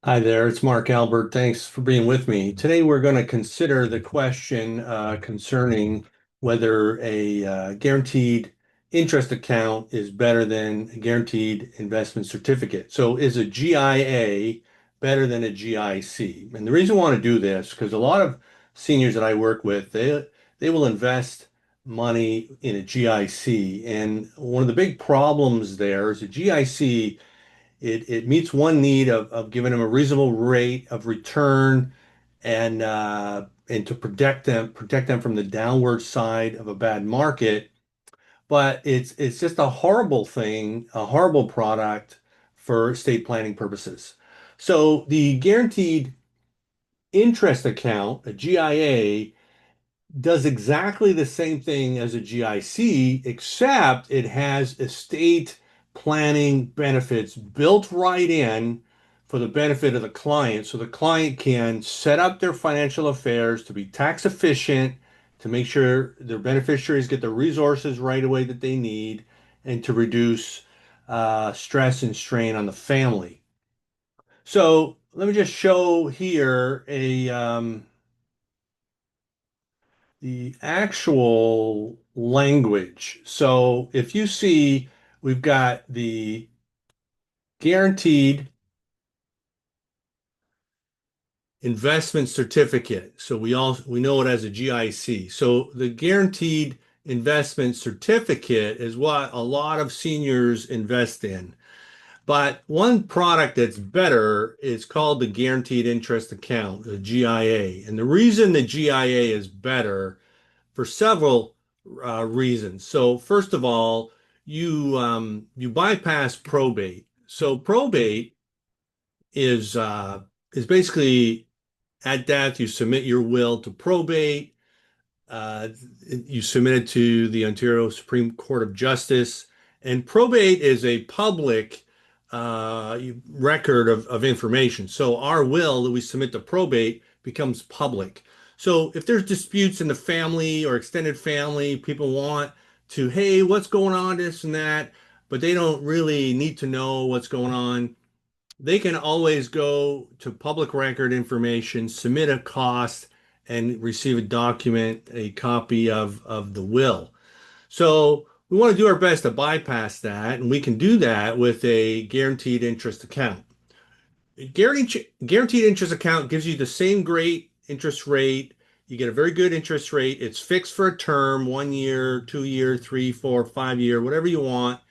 Hi there, it's Mark Albert. Thanks for being with me. Today we're going to consider the question concerning whether a guaranteed interest account is better than a guaranteed investment certificate. So is a GIA better than a GIC? And the reason I want to do this, because a lot of seniors that I work with, they will invest money in a GIC. And one of the big problems there is a GIC it meets one need of giving them a reasonable rate of return and to protect them from the downward side of a bad market. But it's just a horrible thing, a horrible product for estate planning purposes. So the guaranteed interest account, a GIA, does exactly the same thing as a GIC, except it has estate planning benefits built right in for the benefit of the client. So the client can set up their financial affairs to be tax efficient, to make sure their beneficiaries get the resources right away that they need, and to reduce stress and strain on the family. So let me just show here the actual language. So if you see, we've got the guaranteed investment certificate. So we know it as a GIC. So the guaranteed investment certificate is what a lot of seniors invest in. But one product that's better is called the guaranteed interest account, the GIA. And the reason the GIA is better for several reasons. So first of all, you bypass probate. So probate is basically at death you submit your will to probate. Uh, you submit it to the Ontario Supreme Court of Justice, and probate is a public record of information. So our will that we submit to probate becomes public. So if there's disputes in the family or extended family, people want to, hey, what's going on, this and that, but they don't really need to know what's going on. They can always go to public record information, submit a cost, and receive a document, a copy of the will. So we want to do our best to bypass that, and we can do that with a guaranteed interest account. Guaranteed interest account gives you the same great interest rate. You get a very good interest rate. It's fixed for a term, 1 year, 2 year, 3, 4, 5 year, whatever you want.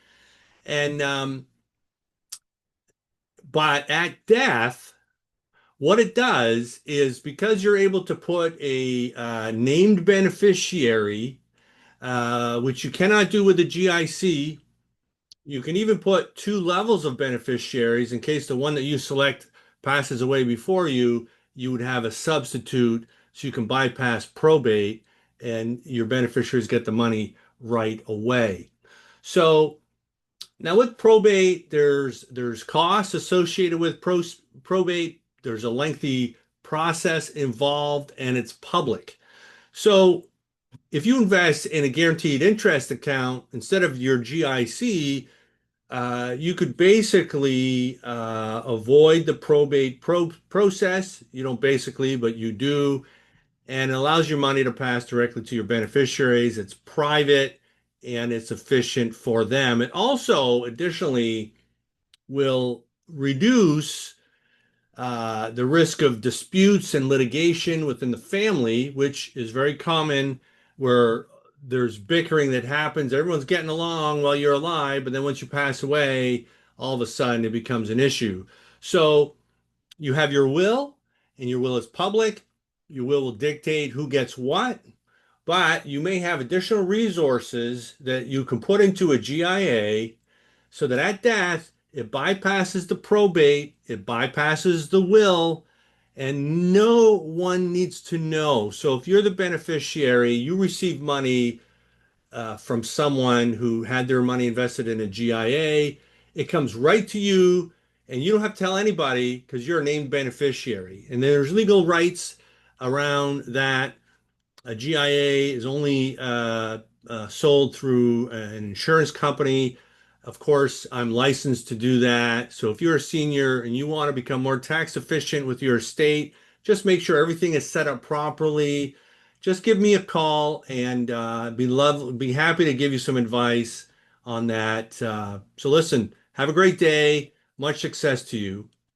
And but at death, what it does is because you're able to put a named beneficiary, which you cannot do with the GIC. You can even put two levels of beneficiaries in case the one that you select passes away before you, you would have a substitute so you can bypass probate and your beneficiaries get the money right away. So now with probate, there's costs associated with probate. There's a lengthy process involved and it's public. So if you invest in a guaranteed interest account instead of your GIC, you could basically avoid the probate process. You don't basically, but you do, and it allows your money to pass directly to your beneficiaries. It's private and it's efficient for them. It also additionally will reduce the risk of disputes and litigation within the family, which is very common where there's bickering that happens. Everyone's getting along while you're alive, but then once you pass away, all of a sudden it becomes an issue. So you have your will, and your will is public. Your will dictate who gets what, but you may have additional resources that you can put into a GIA so that at death, it bypasses the probate, it bypasses the will, and no one needs to know. So if you're the beneficiary, you receive money from someone who had their money invested in a GIA. It comes right to you, and you don't have to tell anybody because you're a named beneficiary. And there's legal rights around that. A GIA is only sold through an insurance company. Of course, I'm licensed to do that. So if you're a senior and you want to become more tax efficient with your estate, just make sure everything is set up properly. Just give me a call and be happy to give you some advice on that. So listen, have a great day. Much success to you.